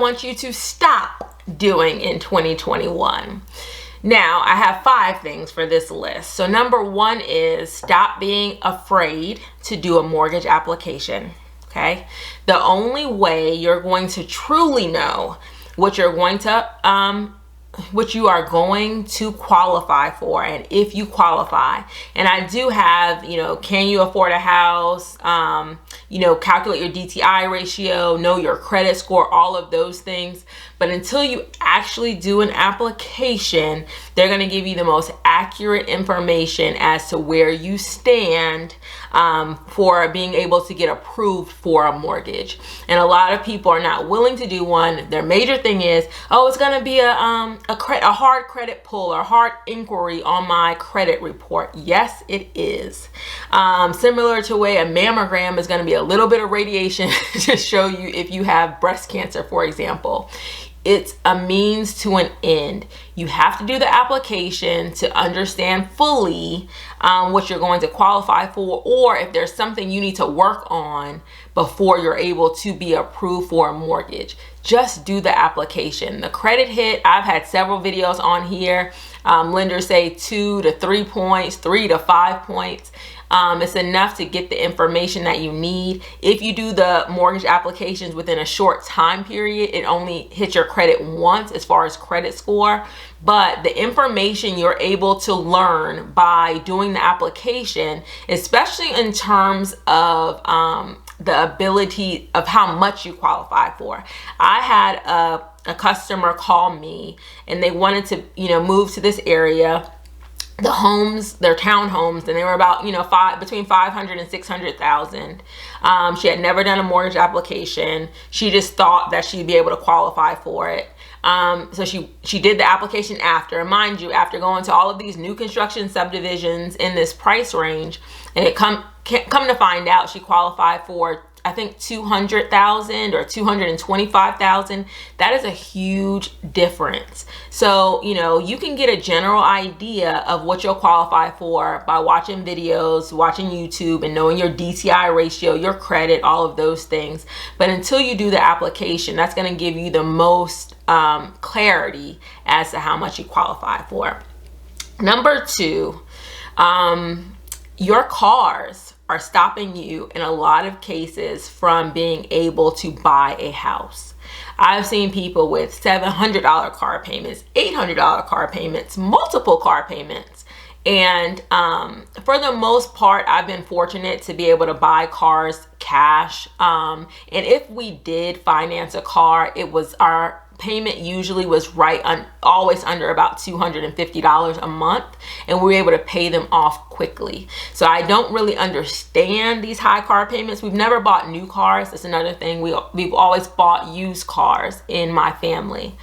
want you to stop doing in 2021. Now, I have 5 things for this list. So number 1 is stop being afraid to do a mortgage application. Okay. The only way you're going to truly know what you are going to qualify for, and if you qualify. And I do have, can you afford a house? Calculate your DTI ratio, know your credit score, all of those things. But until you actually do an application, they're going to give you the most accurate information as to where you stand for being able to get approved for a mortgage. And a lot of people are not willing to do one. Their major thing is, it's going to be a hard credit pull or hard inquiry on my credit report. Yes, it is. Similar to way a mammogram is going to be a little bit of radiation to show you if you have breast cancer, for example. It's a means to an end. You have to do the application to understand fully what you're going to qualify for, or if there's something you need to work on before you're able to be approved for a mortgage. Just do the application. The credit hit, I've had several videos on here. Lenders say 2 to 3 points, 3 to 5 points. It's enough to get the information that you need. If you do the mortgage applications within a short time period, it only hits your credit once as far as credit score. But the information you're able to learn by doing the application, especially in terms of the ability of how much you qualify for. I had a customer call me and they wanted to, move to this area. The homes, they're townhomes, and they were about, between 500 and 600,000. She had never done a mortgage application. She just thought that she'd be able to qualify for it. So she did the application after, and mind you, after going to all of these new construction subdivisions in this price range, and it come to find out she qualified for, I think, 200,000 or 225,000. That is a huge difference. So, you can get a general idea of what you'll qualify for by watching videos, watching YouTube, and knowing your DTI ratio, your credit, all of those things. But until you do the application, that's going to give you the most clarity as to how much you qualify for. Number 2, your cars are stopping you in a lot of cases from being able to buy a house. I've seen people with $700 car payments, $800 car payments, multiple car payments. And for the most part, I've been fortunate to be able to buy cars cash. And if we did finance a car, our payment usually was always under about $250 a month, and we were able to pay them off quickly. So I don't really understand these high car payments. We've never bought new cars. That's another thing. We've always bought used cars in my family.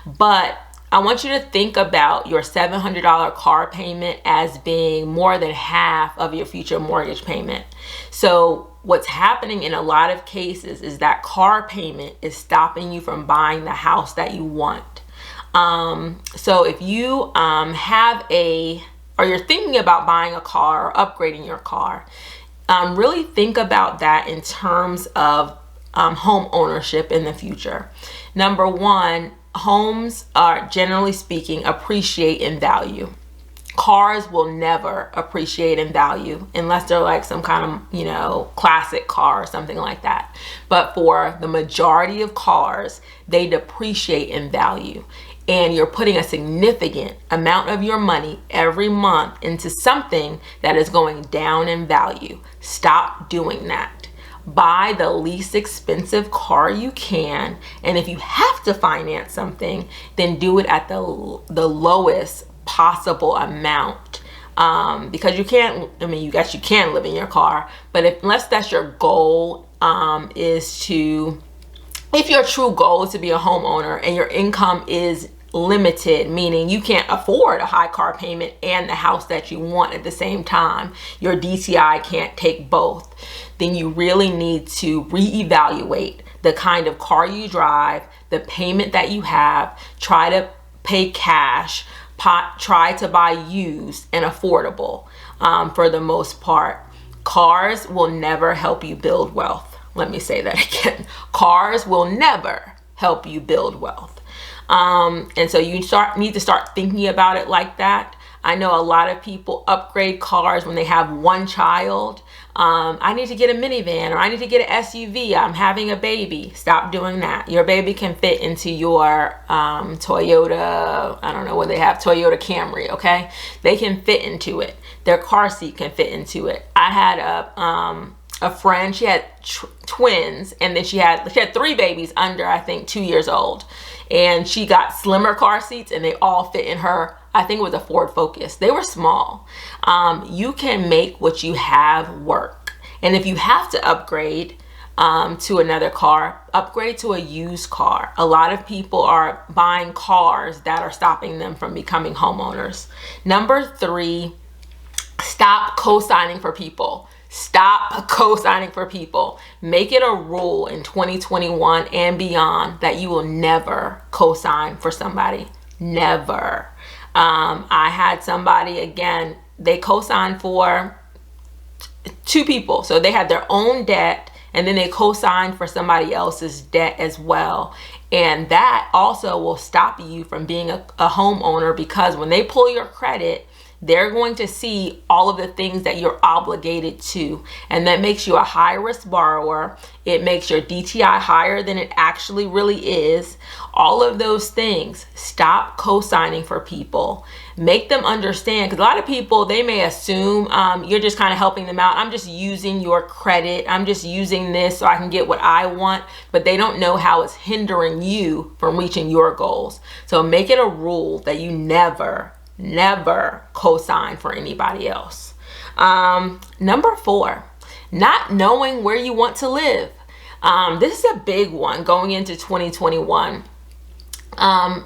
But I want you to think about your $700 car payment as being more than half of your future mortgage payment. So what's happening in a lot of cases is that car payment is stopping you from buying the house that you want. So if you or you're thinking about buying a car or upgrading your car, really think about that in terms of home ownership in the future. Number 1, homes are, generally speaking, appreciate in value. Cars will never appreciate in value unless they're like some kind of, classic car or something like that. But for the majority of cars, they depreciate in value. And you're putting a significant amount of your money every month into something that is going down in value. Stop doing that. Buy the least expensive car you can. And if you have to finance something, then do it at the lowest possible amount, because you can't, you can live in your car, but unless that's your goal, if your true goal is to be a homeowner and your income is limited, meaning you can't afford a high car payment and the house that you want at the same time, your DTI can't take both, then you really need to reevaluate the kind of car you drive, the payment that you have, try to pay cash, try to buy used and affordable. For the most part, cars will never help you build wealth. Let me say that again. Cars will never help you build wealth. And so you need to start thinking about it like that. I know a lot of people upgrade cars when they have one child. I need to get a minivan, or I need to get an SUV. I'm having a baby. Stop doing that. Your baby can fit into your Toyota, I don't know what they have, Toyota Camry, okay? They can fit into it. Their car seat can fit into it. I had a friend, she had twins, and then she had 3 babies under, I think, 2 years old. And she got slimmer car seats, and they all fit in her, I think it was a Ford Focus. They were small. You can make what you have work. And if you have to upgrade to another car, upgrade to a used car. A lot of people are buying cars that are stopping them from becoming homeowners. Number 3, stop co-signing for people. Stop co-signing for people. Make it a rule in 2021 and beyond that you will never co-sign for somebody. Never. I had somebody, again, they co-signed for 2 people. So they had their own debt, and then they co-signed for somebody else's debt as well. And that also will stop you from being a homeowner, because when they pull your credit, they're going to see all of the things that you're obligated to. And that makes you a high risk borrower. It makes your DTI higher than it actually really is. All of those things. Stop co-signing for people. Make them understand, because a lot of people, they may assume you're just kind of helping them out. I'm just using your credit. I'm just using this so I can get what I want. But they don't know how it's hindering you from reaching your goals. So make it a rule that you never co-sign for anybody else. Number 4, not knowing where you want to live. This is a big one going into 2021.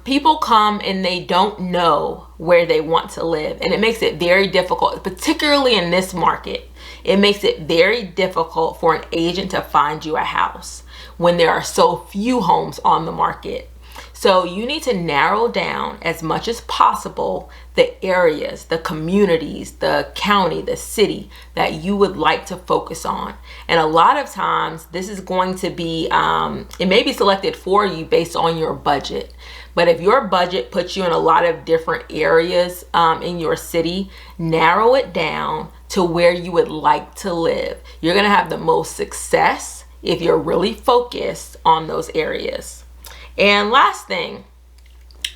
People come and they don't know where they want to live, and it makes it very difficult, particularly in this market. It makes it very difficult for an agent to find you a house when there are so few homes on the market. So you need to narrow down as much as possible the areas, the communities, the county, the city that you would like to focus on. And a lot of times this is going to be, it may be selected for you based on your budget. But if your budget puts you in a lot of different areas in your city, narrow it down to where you would like to live. You're going to have the most success if you're really focused on those areas. And last thing,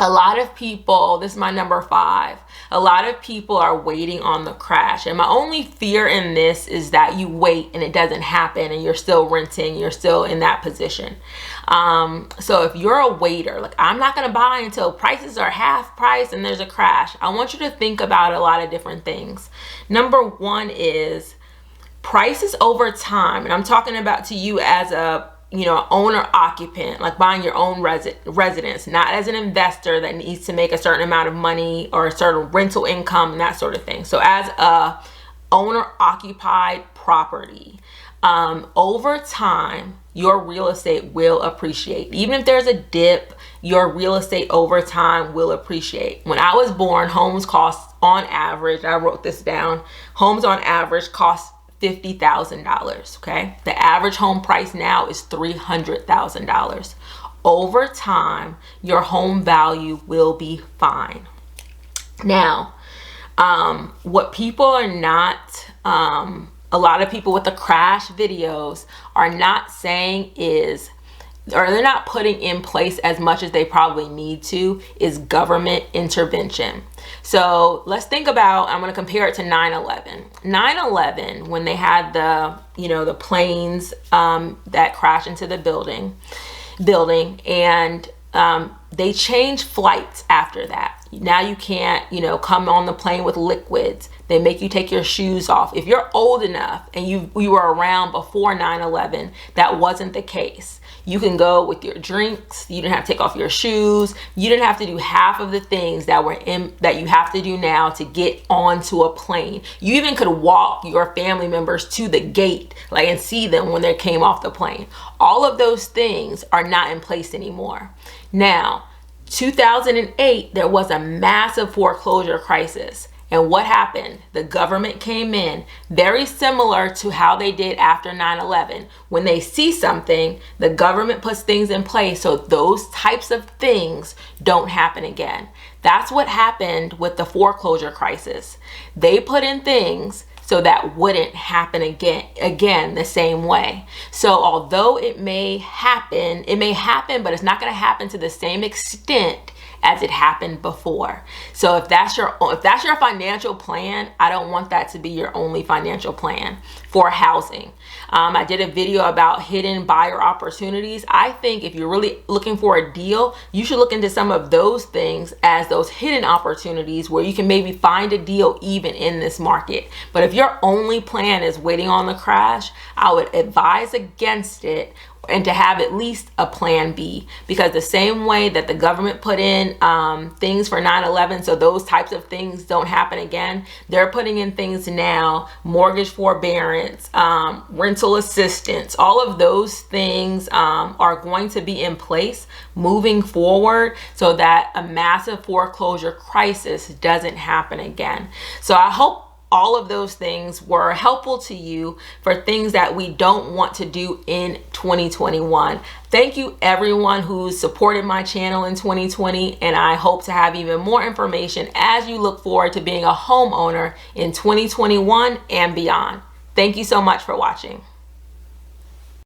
a lot of people, this is my number 5, a lot of people are waiting on the crash. And my only fear in this is that you wait and it doesn't happen and you're still renting, you're still in that position. So if you're a waiter, like, I'm not going to buy until prices are half price and there's a crash, I want you to think about a lot of different things. Number 1 is prices over time. And I'm talking about to you as a owner occupant, like buying your own residence, not as an investor that needs to make a certain amount of money or a certain rental income and that sort of thing. So as a owner occupied property, over time, your real estate will appreciate. Even if there's a dip, your real estate over time will appreciate. When I was born, homes cost on average, I wrote this down, homes on average cost $50,000, okay? The average home price now is $300,000. Over time, your home value will be fine. Now, what people are not, a lot of people with the crash videos are not saying is, or they're not putting in place as much as they probably need to, is government intervention. So let's think about, I'm going to compare it to 9/11. 9/11, when they had the planes that crashed into the building, and they changed flights after that. Now you can't, come on the plane with liquids. They make you take your shoes off. If you're old enough and you were around before 9/11, that wasn't the case. You can go with your drinks. You didn't have to take off your shoes. You didn't have to do half of the things that you have to do now to get onto a plane. You even could walk your family members to the gate, and see them when they came off the plane. All of those things are not in place anymore. Now, 2008, there was a massive foreclosure crisis. And what happened? The government came in, very similar to how they did after 9/11. When they see something, the government puts things in place so those types of things don't happen again. That's what happened with the foreclosure crisis. They put in things so that wouldn't happen again the same way. So although it may happen, but it's not going to happen to the same extent as it happened before. So if that's your financial plan, I don't want that to be your only financial plan for housing. I did a video about hidden buyer opportunities. I think if you're really looking for a deal, you should look into some of those things as those hidden opportunities where you can maybe find a deal even in this market. But if your only plan is waiting on the crash, I would advise against it, and to have at least a plan B, because the same way that the government put in things for 9/11 so those types of things don't happen again, they're putting in things now, mortgage forbearance, rental assistance, all of those things are going to be in place moving forward so that a massive foreclosure crisis doesn't happen again. So I hope all of those things were helpful to you for things that we don't want to do in 2021. Thank you everyone who supported my channel in 2020, and I hope to have even more information as you look forward to being a homeowner in 2021 and beyond. Thank you so much for watching.